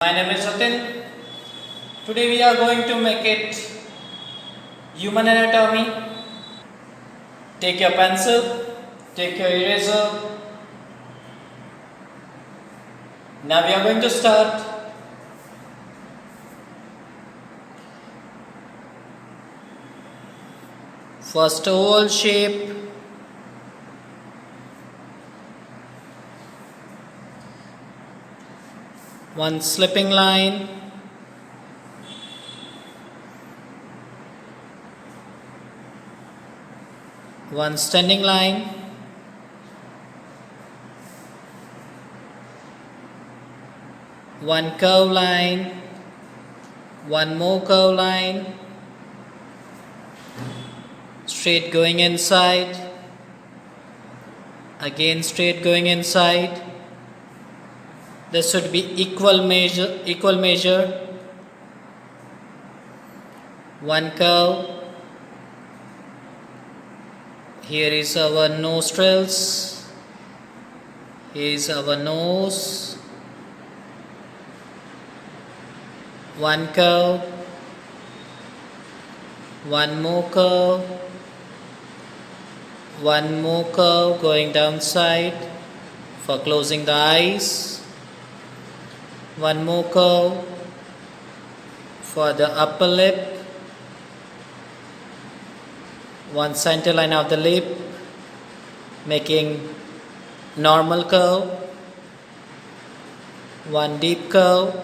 My name is Satin. Today we are going to make it human anatomy. Take your pencil, take your eraser. Now we are going to start. First oval shape. One slipping line. One standing line. One curve line. One more curve line. Straight going inside. Again straight going inside. This should be equal measure. One curve. Here is our nostrils. Here is our nose. One curve. One more curve. One more curve going downside for closing the eyes. One more curve for the upper lip. One center line of the lip, making normal curve. One deep curve.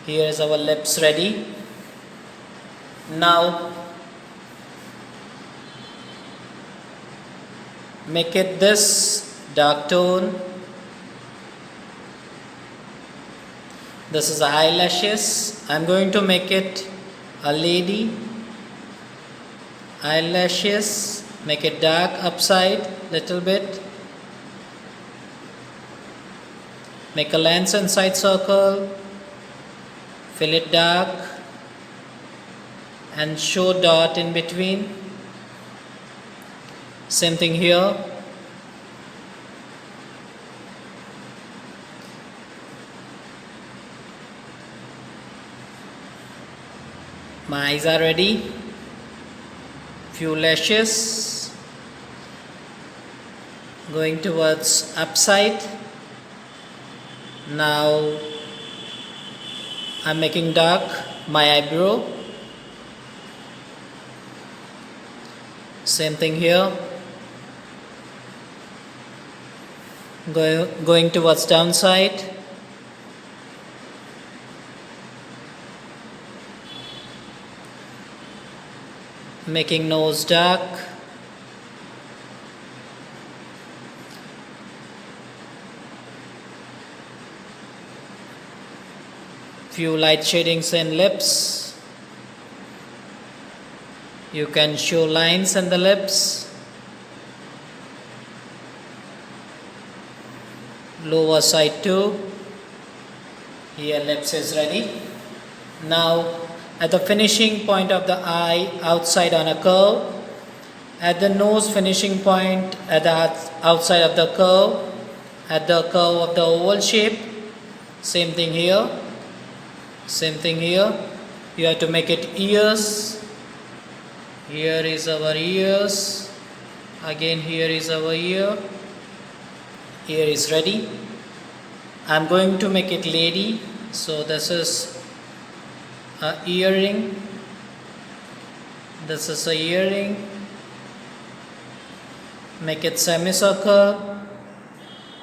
Here is our lips ready. Now make it this dark tone. This is the eyelashes. I'm going to make it a lady. Eyelashes, make it dark upside little bit. Make a lens inside circle. Fill it dark and show dot in between. Same thing here. My eyes are ready. Few lashes going towards upside. Now I'm making dark my eyebrow. Same thing here. Going towards downside. Making nose dark. Few light shadings in lips. You can show lines in the lips. Lower side too. Here lips is ready. Now at the finishing point of the eye, outside on a curve. At the nose finishing point, at the outside of the curve. At the curve of the oval shape. Same thing here. Same thing here. You have to make it ears. Here is our ears. Again here is our ear. Ear is ready. I'm going to make it lady. So this is a earring. This is a earring. Make it semicircle.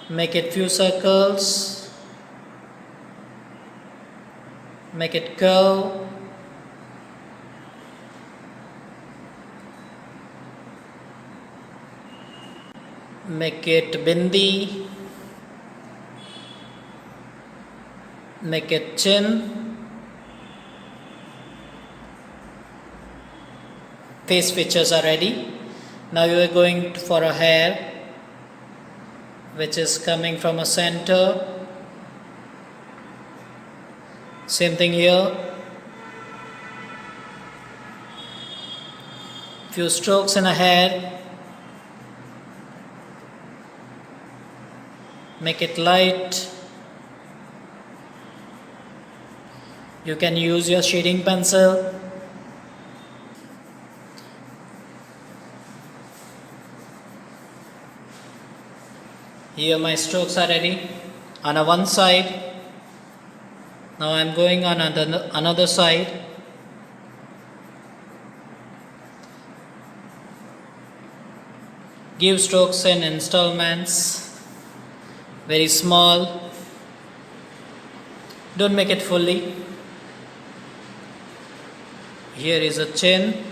Make it few circles. Make it curve. Make it bindi. Make it chin. Face features are ready. Now you are going for a hair which is coming from a center. Same thing here. Few strokes in a hair. Make it light. You can use your shading pencil. Here my strokes are ready on a one side. Now I am going on another side. Give strokes in installments, very small. Don't make it fully. Here is a chin.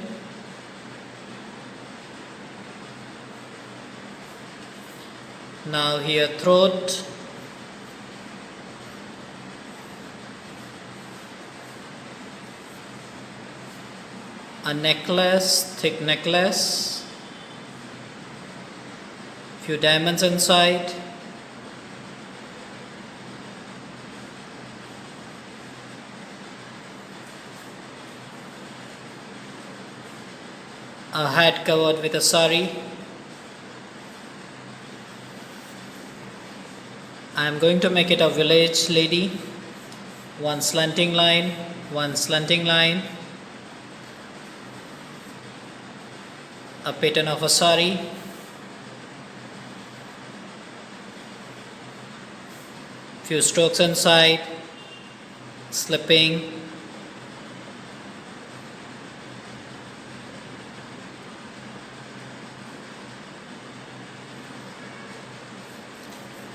Now here throat. A necklace, thick necklace. Few diamonds inside. A hat covered with a sari. I am going to make it a village lady. One slanting line, one slanting line. A pattern of a sari. Few strokes inside, slipping.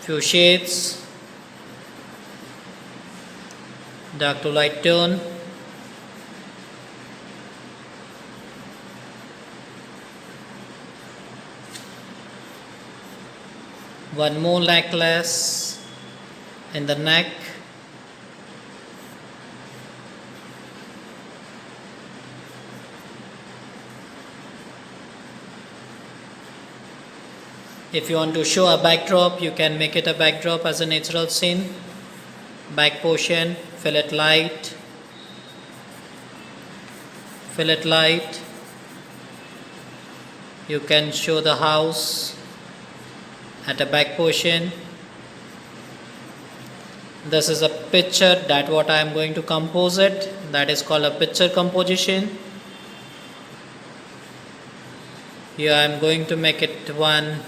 Few shades, dark to light tone. One more necklace in the neck. If you want to show a backdrop, you can make it a backdrop as a natural scene. Back portion, fill it light. Fill it light. You can show the house at a back portion. This is a picture that what I am going to compose it. That is called a picture composition. Here I am going to make it one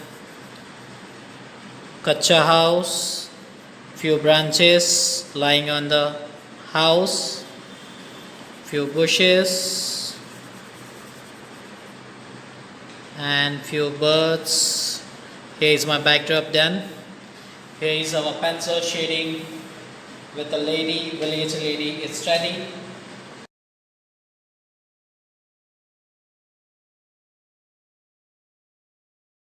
kacha house, few branches lying on the house, few bushes and few birds. Here is my backdrop done. Here is our pencil shading with the lady, village lady. It's ready.